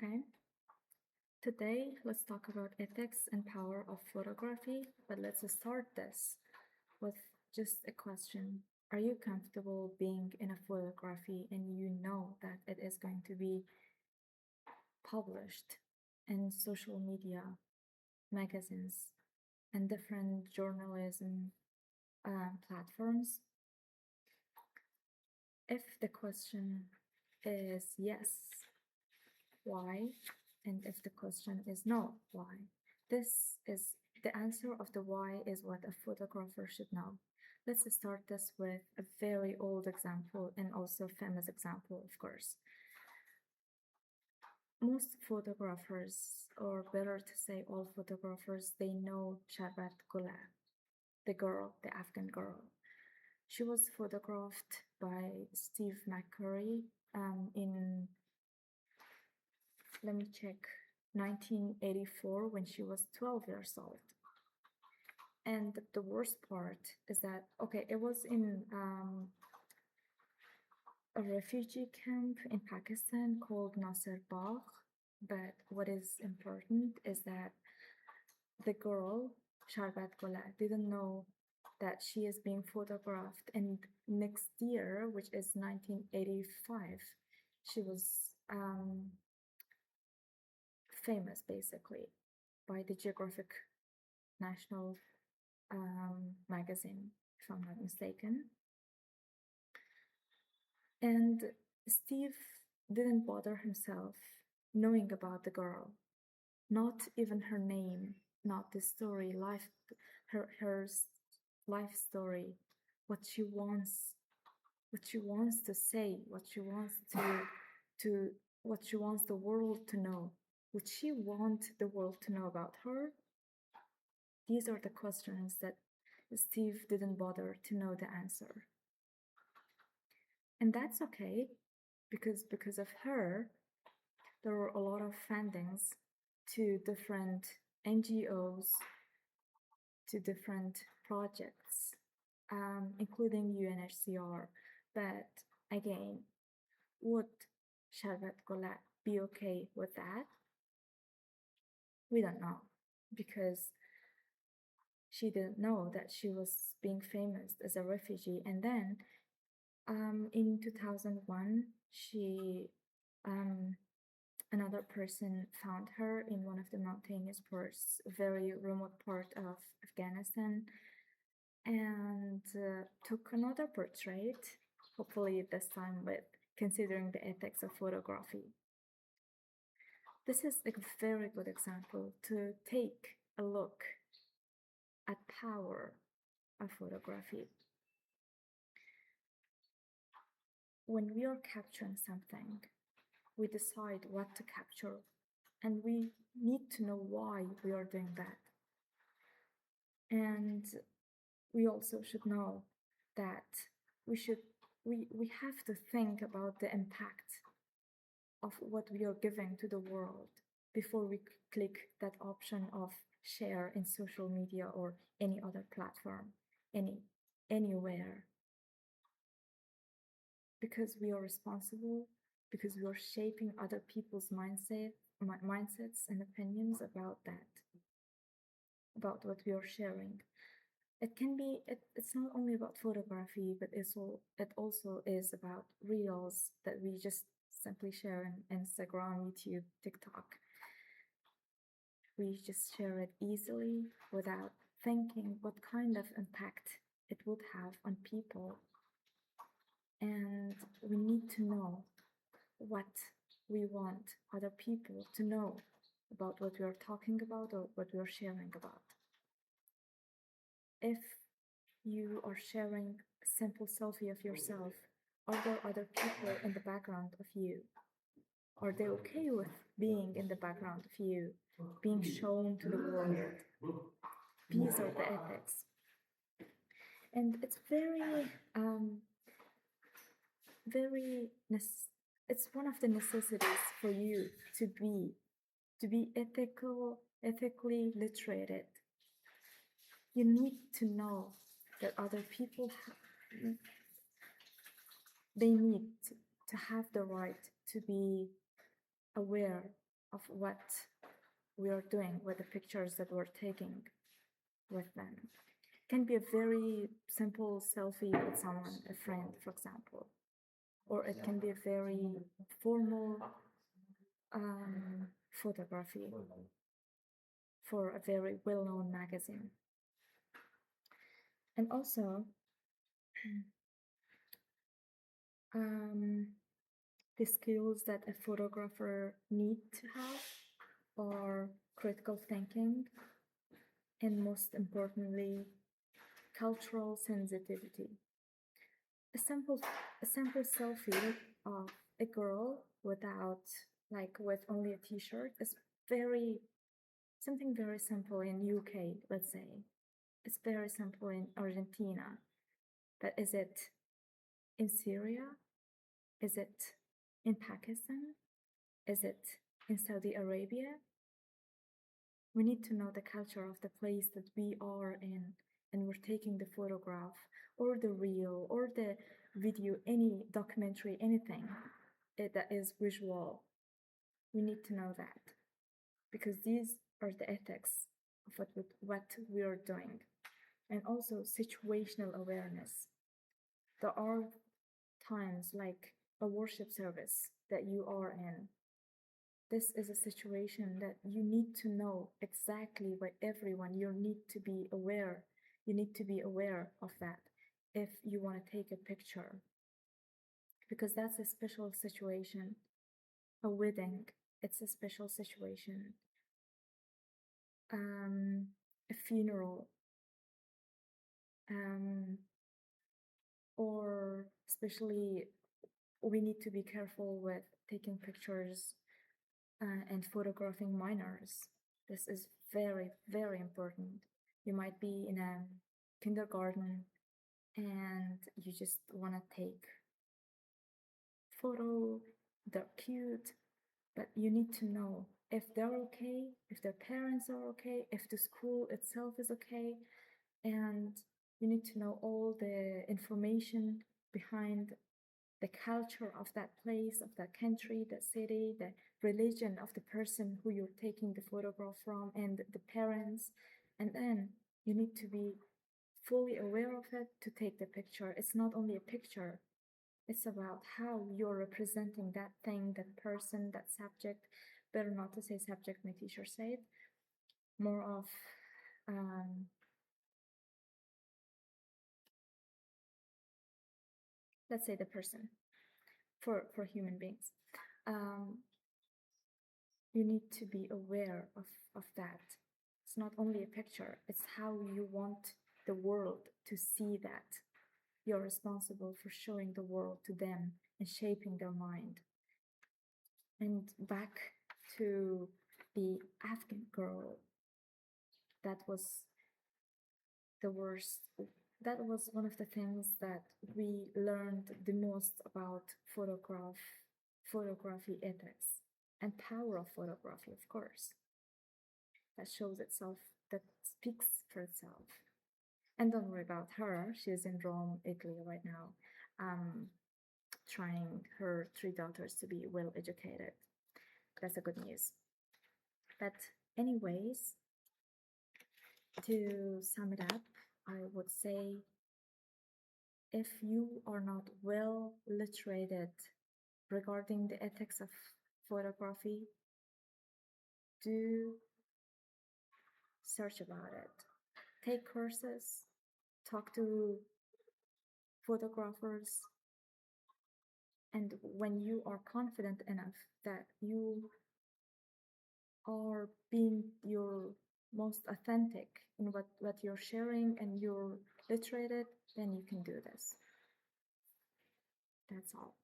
Okay. Today, let's talk about ethics and power of photography, but let's start this with just a question. Are you comfortable being in a photography and you know that it is going to be published in social media, magazines, and different journalism platforms? If the question is yes, why? And if the question is no, why? This is the answer of the why is what a photographer should know. Let's start this with a very old example and also famous example, of course. Most photographers, or better to say all photographers, they know Sharbat Gula, the girl, the Afghan girl. She was photographed by Steve McCurry in, let me check, 1984 when she was 12 years old. And the worst part is that, okay, it was in a refugee camp in Pakistan called Nasir Bagh. But what is important is that the girl, Sharbat Gola, didn't know that she is being photographed. And next year, which is 1985, she was famous basically by the Geographic National magazine, if I'm not mistaken. And Steve didn't bother himself knowing about the girl, not even her name, not the story, her life story, what she wants, what she wants to say, what she wants to what she wants the world to know. Would she want the world to know about her? These are the questions that Steve didn't bother to know the answer. And that's okay, because of her, there were a lot of fundings to different NGOs, to different projects, including UNHCR. But again, would Sharbat Gola be okay with that? We don't know, because she didn't know that she was being famous as a refugee. And then in 2001, another person found her in one of the mountainous parts, a very remote part of Afghanistan, and took another portrait, hopefully this time with considering the ethics of photography. This is a very good example to take a look at power of photography. When we are capturing something, we decide what to capture, and we need to know why we are doing that. And we also should know that we have to think about the impact of what we are giving to the world before we click that option of share in social media or any other platform, anywhere. Because we are responsible, because we are shaping other people's mindsets and opinions about that, about what we are sharing. It's not only about photography, but it also is about reels that we just simply share on Instagram, YouTube, TikTok. We just share it easily without thinking what kind of impact it would have on people. And we need to know what we want other people to know about what we are talking about or what we are sharing about. If you are sharing a simple selfie of yourself, are there other people in the background of you? Are they okay with being in the background of you, being shown to the world? These are the ethics. And it's it's one of the necessities for you to be ethically literated. You need to know that other people they need to have the right to be aware of what we are doing with the pictures that we're taking with them. It can be a very simple selfie with someone, a friend, for example, or it can be a very formal photography for a very well-known magazine. And also, the skills that a photographer need to have are critical thinking and, most importantly, cultural sensitivity. A simple selfie of a girl without, like, with only a t-shirt is something very simple in UK, let's say. It's very simple in Argentina. But is it in Syria? Is it in Pakistan? Is it in Saudi Arabia? We need to know the culture of the place that we are in, and we're taking the photograph or the reel or the video, any documentary, anything that is visual. We need to know that, because these are the ethics of what we are doing. And also situational awareness. There are times like a worship service that you are in. This is a situation that you need to know exactly what everyone, you need to be aware. You need to be aware of that if you want to take a picture, because that's a special situation. A wedding, it's a special situation. A funeral, or especially we need to be careful with taking pictures and photographing minors. This is very, very important. You might be in a kindergarten and you just want to take photo, they're cute, but you need to know if they're okay, if their parents are okay, if the school itself is okay, and you need to know all the information behind the culture of that place, of that country, that city, the religion of the person who you're taking the photograph from, and the parents. And then you need to be fully aware of it to take the picture. It's not only a picture, it's about how you're representing that thing, that person, that subject. Better not to say subject, my teacher said. More of let's say the person, for human beings. You need to be aware of that. It's not only a picture, it's how you want the world to see that. You're responsible for showing the world to them and shaping their mind. And back to the Afghan girl, that was the worst. That was one of the things that we learned the most about photography ethics and power of photography, of course. That shows itself, that speaks for itself. And don't worry about her. She's in Rome, Italy right now, trying her 3 daughters to be well educated. That's a good news. But anyways, to sum it up, I would say if you are not well literated regarding the ethics of photography, do search about it. Take courses, talk to photographers, and when you are confident enough that you are being your most authentic in what you're sharing and you're literated, then you can do this. That's all.